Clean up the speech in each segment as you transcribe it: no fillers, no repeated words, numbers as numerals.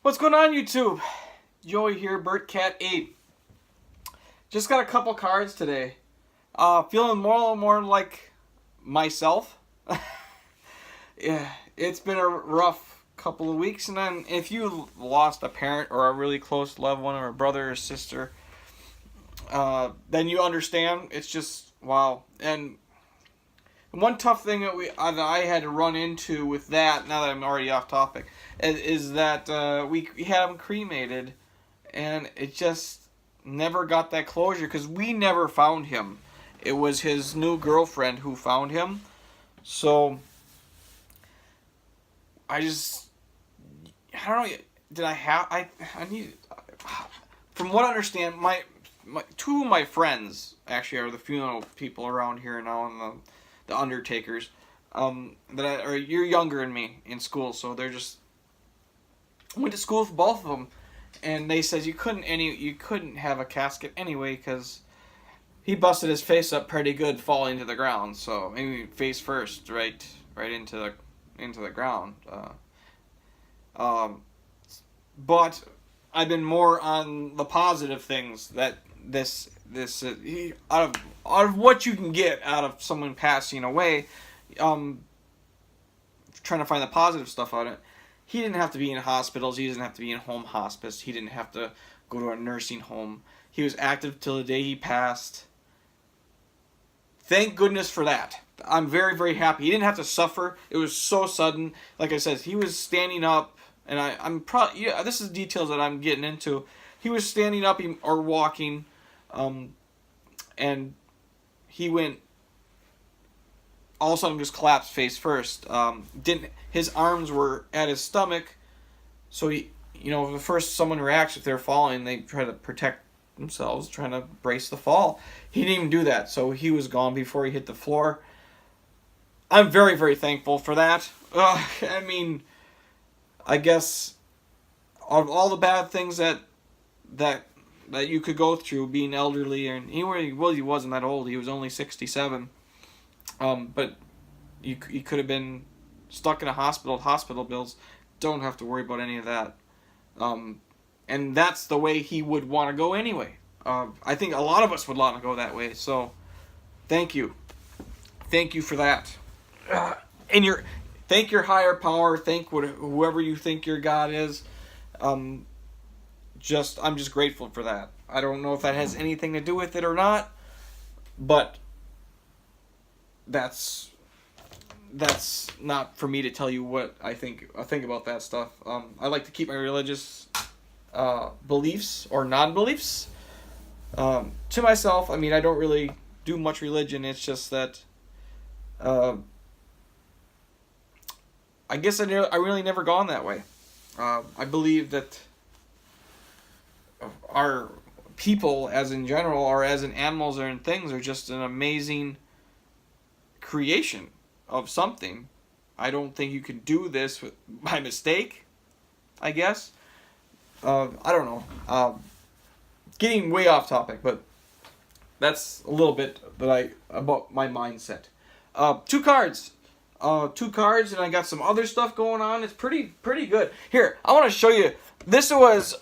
What's going on, YouTube? Joey here, BertCat8. Just got a couple cards today. Feeling more and more like myself. Yeah, it's been a rough couple of weeks, and then if you lost a parent or a really close loved one or a brother or sister, then you understand. It's just wow. And one tough thing that I had to run into with that, now that I'm already off topic, is that we had him cremated, and it just never got that closure because we never found him. It was his new girlfriend who found him. So I don't know. Did I need? From what I understand, my two of my friends actually are the funeral people around here now, and the undertakers. You're younger than me in school, so they're just went to school with both of them, and they said you couldn't have a casket anyway because he busted his face up pretty good falling to the ground. So maybe face first, right into the ground. But I've been more on the positive things that out of what you can get out of someone passing away, trying to find the positive stuff out of it. He didn't have to be in hospitals. He doesn't have to be in home hospice. He didn't have to go to a nursing home. He was active till the day he passed. Thank goodness for that. I'm very, very happy. He didn't have to suffer. It was so sudden. Like I said, he was standing up, and I'm probably, yeah, this is details that I'm getting into. He was standing up or walking, and he went, all of a sudden just collapsed face first. His arms were at his stomach, so the first someone reacts if they're falling, they try to protect themselves, trying to brace the fall. He didn't even do that, so he was gone before he hit the floor. I'm very, very thankful for that. I guess of all the bad things that you could go through being elderly, and he wasn't that old. He was only 67. But you could have been stuck in a hospital. Hospital bills. Don't have to worry about any of that. And that's the way he would want to go anyway. I think a lot of us would want to go that way. So, thank you for that. Thank your higher power. Thank whoever you think your God is. I'm just grateful for that. I don't know if that has anything to do with it or not, but that's not for me to tell you what I think about that stuff. I like to keep my religious beliefs or non-beliefs to myself. I don't really do much religion. It's just that I guess I really never gone that way. I believe that our people, as in general, or as in animals or in things, are just an amazing creation of something. I don't think you can do this by mistake, I guess. I don't know. Getting way off topic, but that's a little bit about my mindset. Two cards, and I got some other stuff going on. It's pretty good. Here, I want to show you. This was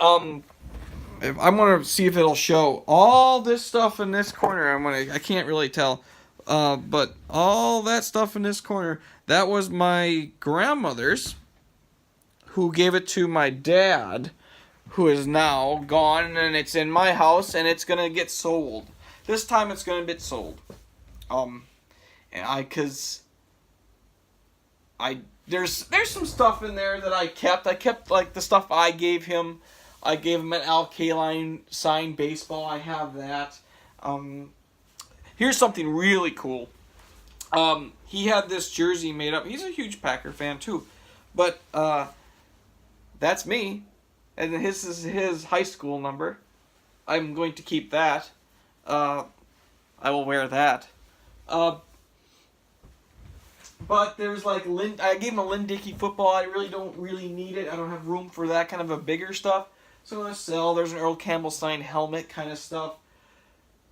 I'm gonna see if it'll show all this stuff in this corner. I can't really tell. But all that stuff in this corner, that was my grandmother's, who gave it to my dad, who is now gone, and it's in my house, and it's gonna get sold. This time it's gonna get sold. There's some stuff in there that I kept. I kept like the stuff I gave him. I gave him an Al Kaline signed baseball. I have that. Here's something really cool. He had this jersey made up. He's a huge Packer fan too. But that's me. And this is his high school number. I'm going to keep that. I will wear that. But there's like I gave him a Lynn Dickey football. I really don't need it. I don't have room for that kind of a bigger stuff. So I'm going to sell. There's an Earl Campbell signed helmet kind of stuff.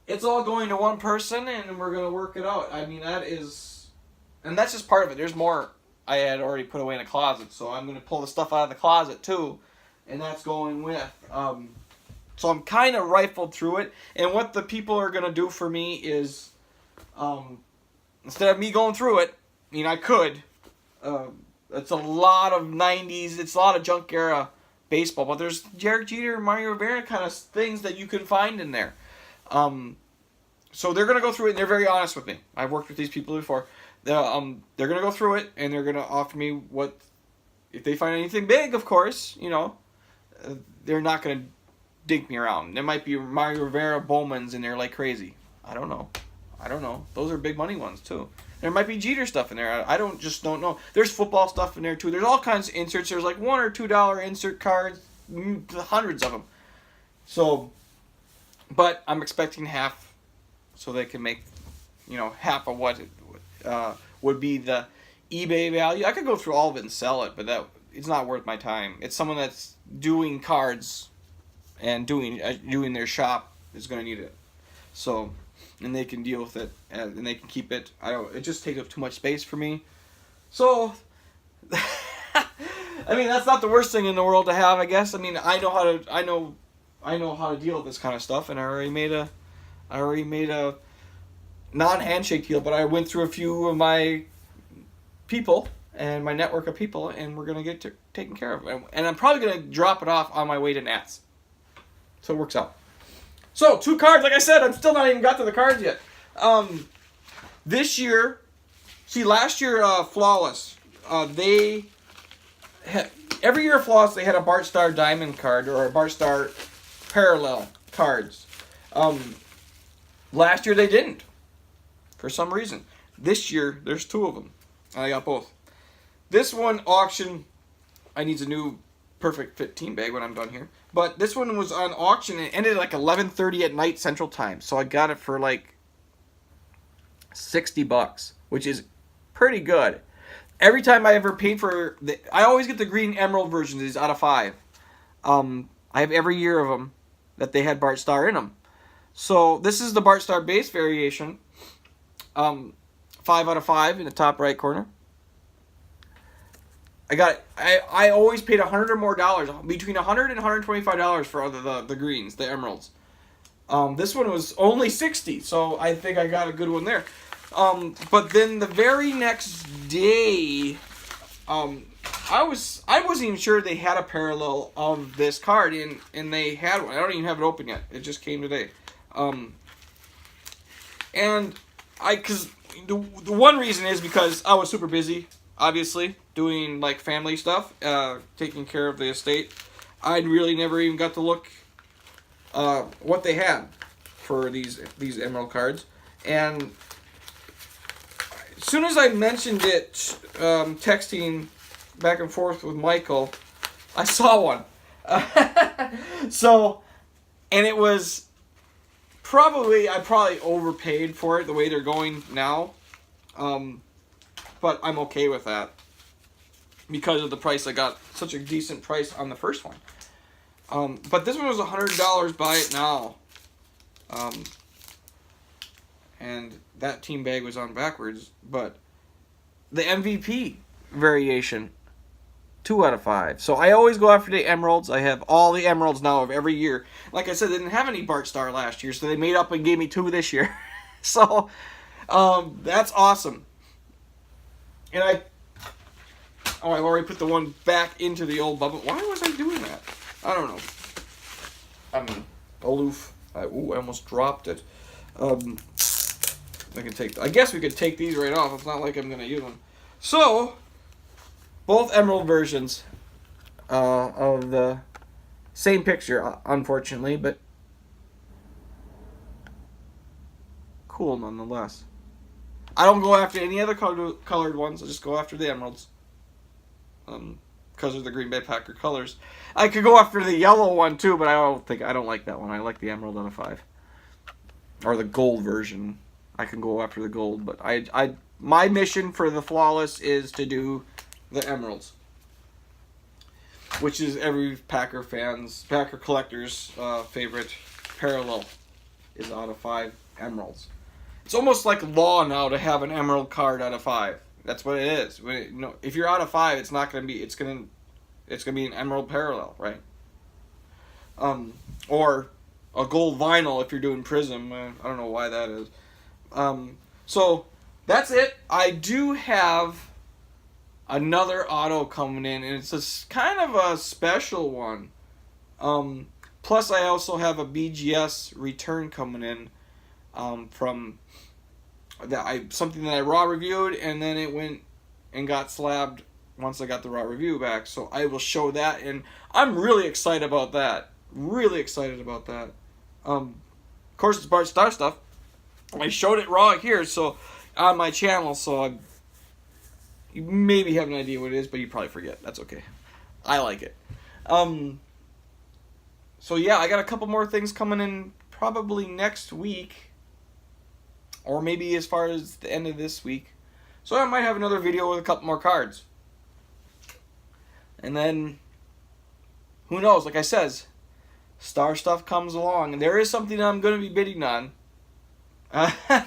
It's all going to one person, and we're going to work it out. That's just part of it. There's more I had already put away in a closet, so I'm going to pull the stuff out of the closet, too. and that's going with. So I'm kind of rifled through it, and what the people are gonna do for me is, instead of me going through it, I mean I could. It's a lot of '90s. It's a lot of junk era baseball, but there's Derek Jeter and Mario Rivera kind of things that you can find in there. So they're gonna go through it, and they're very honest with me. I've worked with these people before. They're gonna go through it, and they're gonna offer me what, if they find anything big, of course, you know, they're not gonna dink me around. There might be Mario Rivera Bowmans in there like crazy. I don't know. Those are big money ones too. There might be Jeter stuff in there. I don't know. There's football stuff in there too. There's all kinds of inserts. There's like $1 or $2 insert cards, hundreds of them. So, but I'm expecting half, so they can make, you know, half of what it would be the eBay value. I could go through all of it and sell it, but it's not worth my time. It's someone that's doing cards and doing their shop is going to need it. So, and they can deal with it, and they can keep it. It just takes up too much space for me. So, I mean, that's not the worst thing in the world to have, I guess. I mean, I know how to deal with this kind of stuff, and I already made a non-handshake deal, but I went through a few of my people and my network of people, and we're gonna get taken care of. And I'm probably gonna drop it off on my way to Nats. So it works out. So 2 cards, like I said, I'm still not even got to the cards yet. This year, last year, Flawless, they had, every year Flawless, they had a Bart Starr Diamond card or a Bart Starr Parallel cards. Last year they didn't, for some reason. This year, there's 2 of them. I got both. This one auction, I need a new perfect fit team bag when I'm done here. But this one was on auction, and it ended at like 11:30 at night Central Time. So I got it for like $60, which is pretty good. Every time I ever paid for I always get the green emerald versions, these out of 5. I have every year of them that they had Bart Starr in them. So this is the Bart Starr base variation. 5 out of 5 in the top right corner. I always paid $100 or more, between $100 and $125 for the greens, the emeralds. This one was only $60, so I think I got a good one there. But then the very next day, I wasn't even sure they had a parallel of this card, and they had one. I don't even have it open yet. It just came today. Because the one reason is because I was super busy, obviously, doing like family stuff, taking care of the estate. I really never even got to look what they had for these emerald cards. And as soon as I mentioned it, texting back and forth with Michael, I saw one. So, and it was I probably overpaid for it the way they're going now. But I'm okay with that because of the price. I got such a decent price on the first one. But this one was $100. Buy it now. And that team bag was on backwards. But the MVP variation, 2 out of 5. So I always go after the emeralds. I have all the emeralds now of every year. Like I said, they didn't have any Bart Starr last year, so they made up and gave me 2 this year. So that's awesome. And I've already put the one back into the old bubble. Why was I doing that? I don't know. I'm aloof. I almost dropped it. I guess we could take these right off. It's not like I'm going to use them. So, both emerald versions of the same picture, unfortunately, but cool nonetheless. I don't go after any other colored ones. I just go after the emeralds. Because of the Green Bay Packer colors. I could go after the yellow one too, but I don't like that one. I like the emerald out of 5. Or the gold version. I can go after the gold, but my mission for the Flawless is to do the emeralds. Which is every Packer collector's favorite parallel is out of 5 emeralds. It's almost like law now to have an emerald card out of 5. That's what it is. If you're out of 5, it's not going to be. It's going to be an emerald parallel, right? Or a gold vinyl if you're doing Prism. I don't know why that is. So that's it. I do have another auto coming in, and it's kind of a special one. Plus, I also have a BGS return coming in from something that I raw reviewed, and then it went and got slabbed once I got the raw review back. So I will show that, and I'm really excited about that. Really excited about that. Of course, it's Bart Star stuff. I showed it raw here, so on my channel, so you maybe have an idea what it is, but you probably forget. That's okay. I like it. So yeah, I got a couple more things coming in probably next week, or maybe as far as the end of this week. So I might have another video with a couple more cards. And then, who knows, like I says, Star stuff comes along, and there is something I'm going to be bidding on.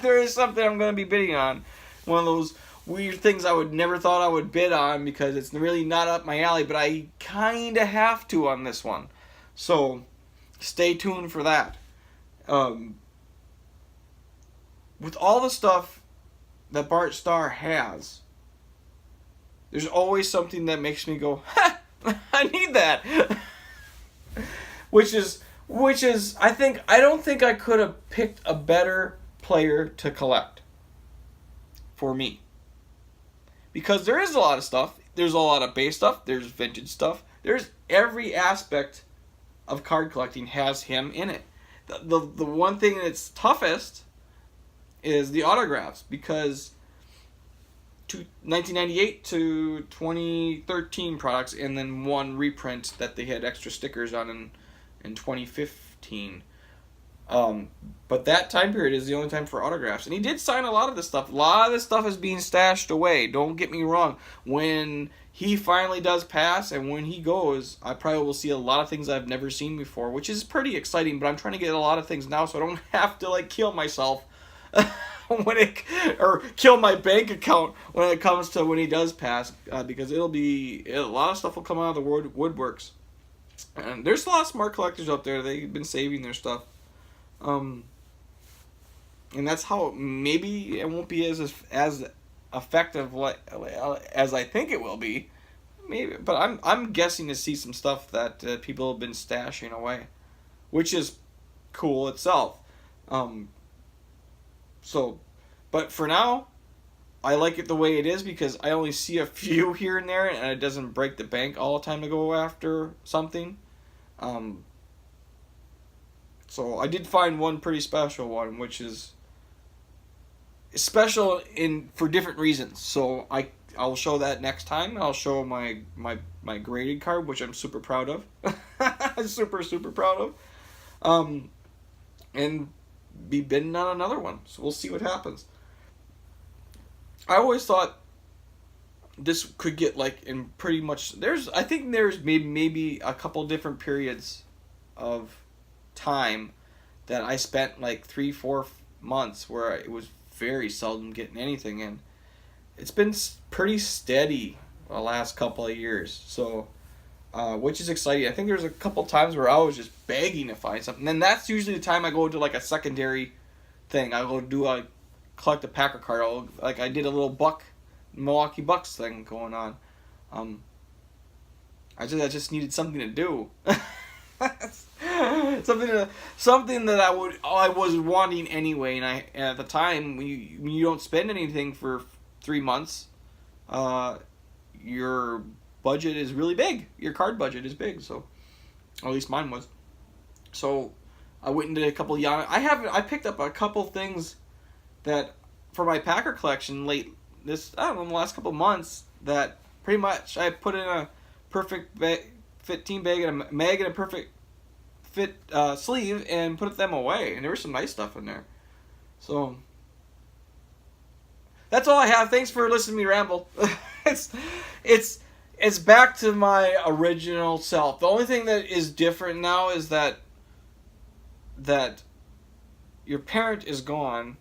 There is something I'm going to be bidding on. One of those weird things I would never thought I would bid on because it's really not up my alley, but I kind of have to on this one. So, stay tuned for that. With all the stuff that Bart Star has, there's always something that makes me go, ha! I need that! Which is, I don't think I could have picked a better player to collect for me. Because there is a lot of stuff. There's a lot of base stuff. There's vintage stuff. There's every aspect of card collecting has him in it. The one thing that's toughest is the autographs, because 1998 to 2013 products, and then one reprint that they had extra stickers on in 2015. But that time period is the only time for autographs. And he did sign a lot of this stuff. A lot of this stuff is being stashed away. Don't get me wrong. When he finally does pass and when he goes, I probably will see a lot of things I've never seen before, which is pretty exciting. But I'm trying to get a lot of things now so I don't have to kill myself or kill my bank account when it comes to when he does pass, because a lot of stuff will come out of the woodworks. And there's a lot of smart collectors out there. They've been saving their stuff. And that's how maybe it won't be as effective as I think it will be. Maybe, but I'm guessing to see some stuff that people have been stashing away, which is cool itself. But for now, I like it the way it is because I only see a few here and there, and it doesn't break the bank all the time to go after something. So I did find one pretty special one, which is special for different reasons. So I'll show that next time. I'll show my graded card, which I'm super proud of. super proud of. And be bidding on another one. So we'll see what happens. I always thought this could get in pretty much. I think there's maybe a couple different periods of time that I spent 3-4 months where it was very seldom getting anything in. It's been pretty steady the last couple of years, so which is exciting. I think there's a couple times where I was just begging to find something, and that's usually the time I go to a secondary thing. I go collect a Packer card. I did a little Milwaukee Bucks thing going on. I just needed something to do. something that I was wanting anyway, and at the time when you don't spend anything for 3 months, your budget is really big. Your card budget is big, so at least mine was. So I went into a couple I picked up a couple things that for my Packer collection in the last couple months, that pretty much I put in a perfect fit team bag and a mag and a perfect fit sleeve and put them away, and there was some nice stuff in there. So that's all I have. Thanks for listening to me ramble. It's back to my original self. The only thing that is different now is that your parent is gone.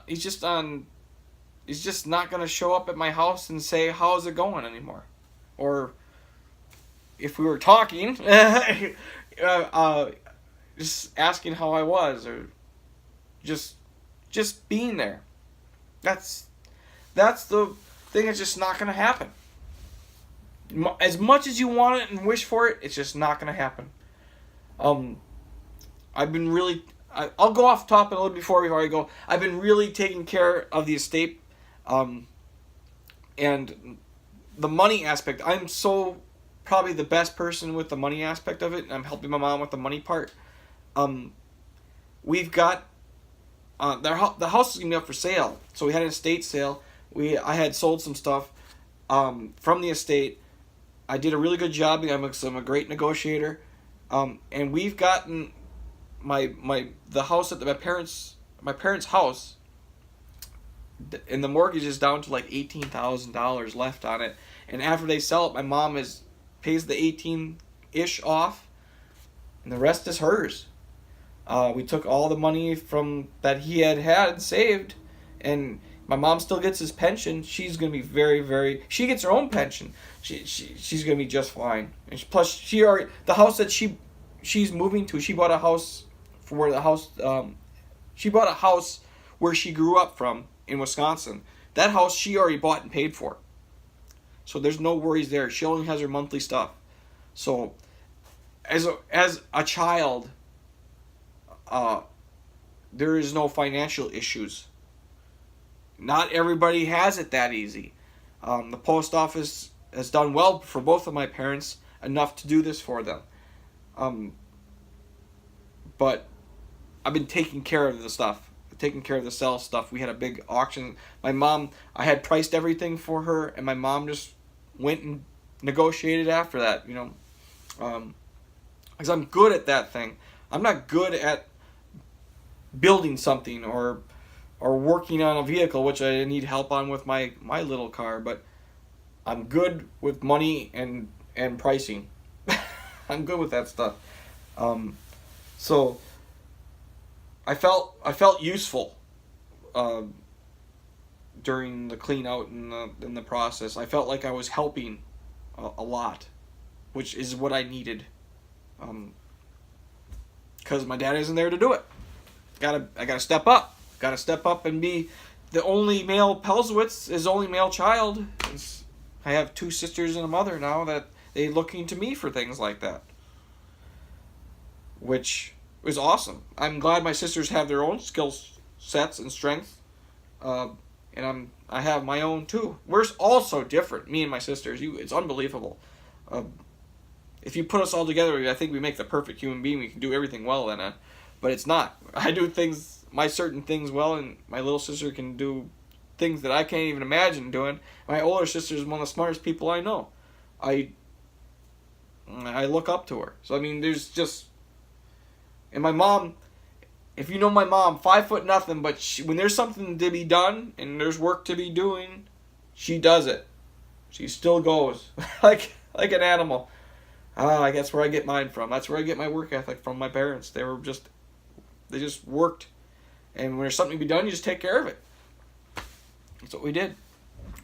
He's just not gonna show up at my house and say how's it going anymore, or if we were talking, just asking how I was, or just being there. That's the thing that's just not going to happen. As much as you want it and wish for it, it's just not going to happen. I've been really... I'll go off topic a little before I go. I've been really taking care of the estate, and the money aspect. I'm so probably the best person with the money aspect of it. I'm helping my mom with the money part. We've got the house is gonna be up for sale, so we had an estate sale. I had sold some stuff from the estate. I did a really good job. I'm a great negotiator, and we've gotten the house at my parents' house, and the mortgage is down to like $18,000 left on it. And after they sell it, my mom pays the 18-ish off, and the rest is hers. We took all the money from that he had saved, and my mom still gets his pension. She's gonna be she gets her own pension. She's gonna be just fine. And plus, the house that she's moving to, she bought a house where she grew up from in Wisconsin. That house she already bought and paid for. So there's no worries there. She only has her monthly stuff. So as a child, there is no financial issues. Not everybody has it that easy. The post office has done well for both of my parents, enough to do this for them. But I've been taking care of the stuff. Taking care of the sell stuff. We had a big auction. My mom, I had priced everything for her, and my mom just went and negotiated after that, because I'm good at that thing. I'm not good at building something or working on a vehicle, which I need help on with my little car, but I'm good with money and pricing. I'm good with that stuff. So I felt useful during the clean out in the process. I felt like I was helping a lot, which is what I needed. Because my dad isn't there to do it. I gotta step up. Gotta step up and be the only male Pelswitz, his only male child. I have 2 sisters and a mother now that they looking to me for things like that, which was awesome. I'm glad my sisters have their own skill sets and strengths, and I have my own too. We're also different, me and my sisters. It's unbelievable. If you put us all together, I think we make the perfect human being. We can do everything well in it, but it's not. I do my certain things well, and my little sister can do things that I can't even imagine doing. My older sister is one of the smartest people I know. I look up to her. So I mean, there's just... And my mom, if you know my mom, 5'0", but when there's something to be done and there's work to be doing, she does it. She still goes like an animal. That's where I get mine from. That's where I get my work ethic from my parents. They just worked, and when there's something to be done, you just take care of it. That's what we did.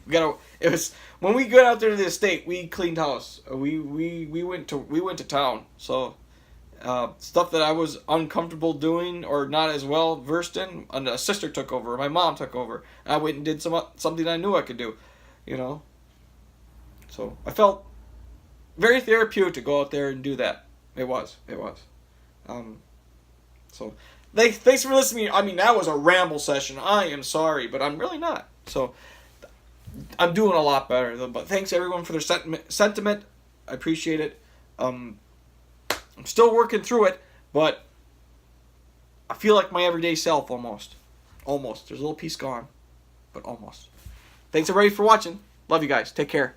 It was when we got out there to the estate, we cleaned house. We went to town. So. Stuff that I was uncomfortable doing or not as well versed in, and a sister took over, my mom took over. I went and did something I knew I could do, So I felt very therapeutic to go out there and do that. It was. So thanks for listening. I mean, that was a ramble session. I am sorry, but I'm really not. So I'm doing a lot better. But thanks everyone for their sentiment. I appreciate it. I'm still working through it, but I feel like my everyday self almost. Almost. There's a little piece gone, but almost. Thanks everybody for watching. Love you guys. Take care.